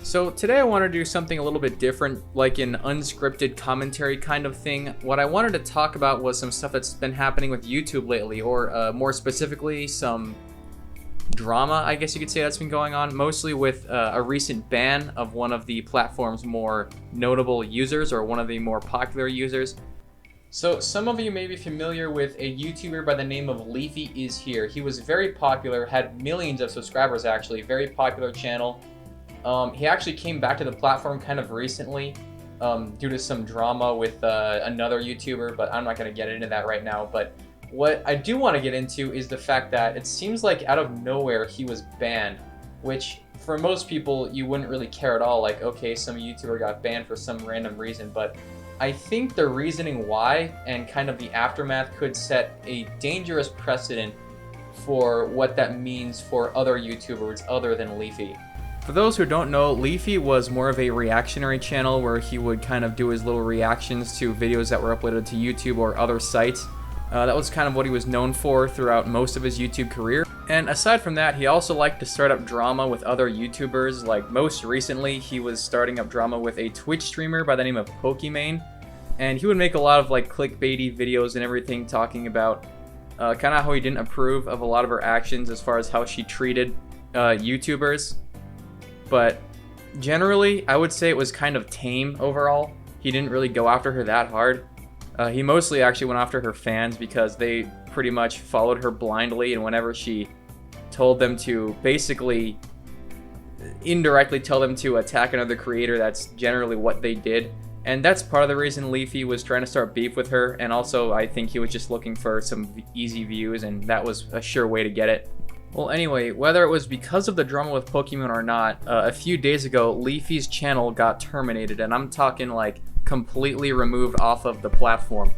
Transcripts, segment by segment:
So today I want to do something a little bit different, like an unscripted commentary kind of thing. What I wanted to talk about was some stuff that's been happening with YouTube lately, or more specifically, some drama, I guess you could say, that's been going on, mostly with a recent ban of one of the platform's more notable users, or one of the more popular users. So some of you may be familiar with a YouTuber by the name of Leafy is here. He was very popular, had millions of subscribers actually, very popular channel. He actually came back to the platform kind of recently due to some drama with another YouTuber, but I'm not going to get into that right now. But what I do want to get into is the fact that it seems like out of nowhere he was banned, which for most people you wouldn't really care at all, like, okay, some YouTuber got banned for some random reason, but I think the reasoning why and kind of the aftermath could set a dangerous precedent for what that means for other YouTubers other than Leafy. For those who don't know, Leafy was more of a reactionary channel where he would kind of do his little reactions to videos that were uploaded to YouTube or other sites. That was kind of what he was known for throughout most of his YouTube career. And aside from that, he also liked to start up drama with other YouTubers. Like most recently, he was starting up drama with a Twitch streamer by the name of Pokimane. And he would make a lot of like clickbaity videos and everything talking about kind of how he didn't approve of a lot of her actions as far as how she treated YouTubers. But generally, I would say it was kind of tame overall. He didn't really go after her that hard. He mostly actually went after her fans because they pretty much followed her blindly, and whenever she told them to basically indirectly tell them to attack another creator, that's generally what they did. And that's part of the reason Leafy was trying to start beef with her, and also I think he was just looking for some easy views, and that was a sure way to get it. Well, anyway, whether it was because of the drama with Pokemon or not, a few days ago, Leafy's channel got terminated, and I'm talking like completely removed off of the platform.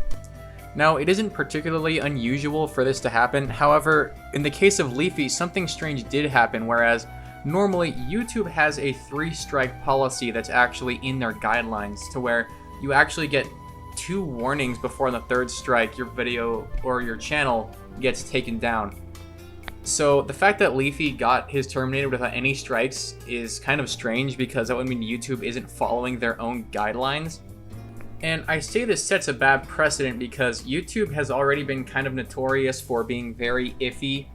Now, it isn't particularly unusual for this to happen. However, in the case of Leafy, something strange did happen, whereas normally YouTube has a 3-strike policy that's actually in their guidelines, to where you actually get 2 warnings before on the 3rd strike your video or your channel gets taken down. So the fact that Leafy got his terminated without any strikes is kind of strange, because that would mean YouTube isn't following their own guidelines. And I say this sets a bad precedent because YouTube has already been kind of notorious for being very iffy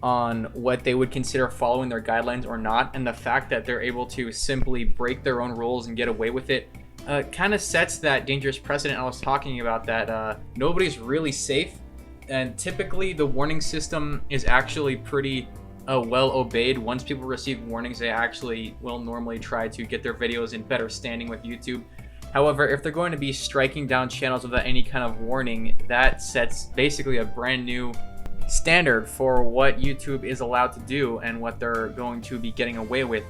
on what they would consider following their guidelines or not, and the fact that they're able to simply break their own rules and get away with it kind of sets that dangerous precedent I was talking about, that nobody's really safe. And typically the warning system is actually pretty well obeyed. Once people receive warnings, they actually will normally try to get their videos in better standing with YouTube. However, if they're going to be striking down channels without any kind of warning, that sets basically a brand new standard for what YouTube is allowed to do and what they're going to be getting away with.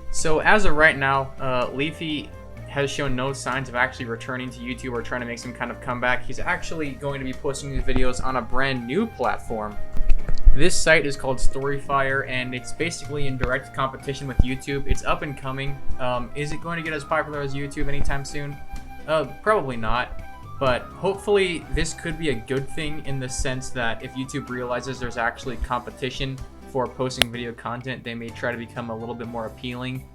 So as of right now, Leafy has shown no signs of actually returning to YouTube or trying to make some kind of comeback. He's actually going to be posting these videos on a brand new platform. This site is called Storyfire, and it's basically in direct competition with YouTube. It's up and coming. Is it going to get as popular as YouTube anytime soon? Probably not. But hopefully this could be a good thing, in the sense that if YouTube realizes there's actually competition for posting video content, they may try to become a little bit more appealing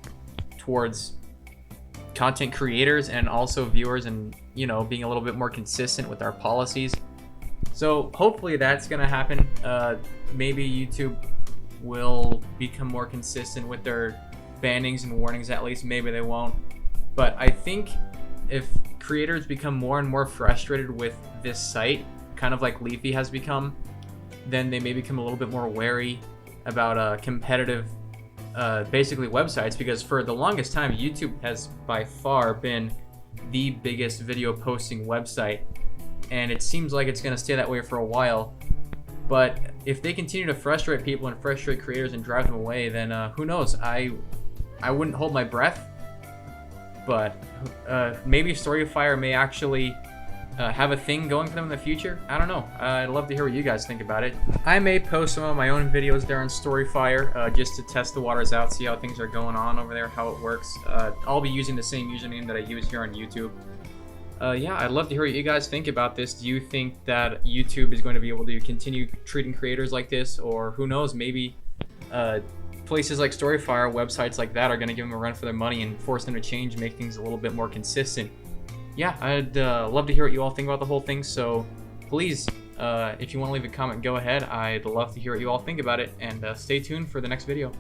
towards content creators and also viewers, and being a little bit more consistent with our policies. So hopefully that's gonna happen. Maybe YouTube will become more consistent with their bannings and warnings, at least. Maybe they won't, but I think if creators become more and more frustrated with this site, kind of like Leafy has become, then they may become a little bit more wary about competitive basically websites, because for the longest time YouTube has by far been the biggest video posting website, and it seems like it's going to stay that way for a while. But if they continue to frustrate people and frustrate creators and drive them away, then who knows? I wouldn't hold my breath, but maybe Storyfire may actually have a thing going for them in the future. I don't know. I'd love to hear what you guys think about it. I may post some of my own videos there on Storyfire just to test the waters out, see how things are going on over there, how it works. I'll be using the same username that I use here on YouTube. Yeah, I'd love to hear what you guys think about this. Do you think that YouTube is going to be able to continue treating creators like this, or who knows, maybe places like Storyfire, websites like that, are going to give them a run for their money and force them to change, make things a little bit more consistent. Yeah, I'd love to hear what you all think about the whole thing, so please, if you want to leave a comment, go ahead. I'd love to hear what you all think about it, and stay tuned for the next video.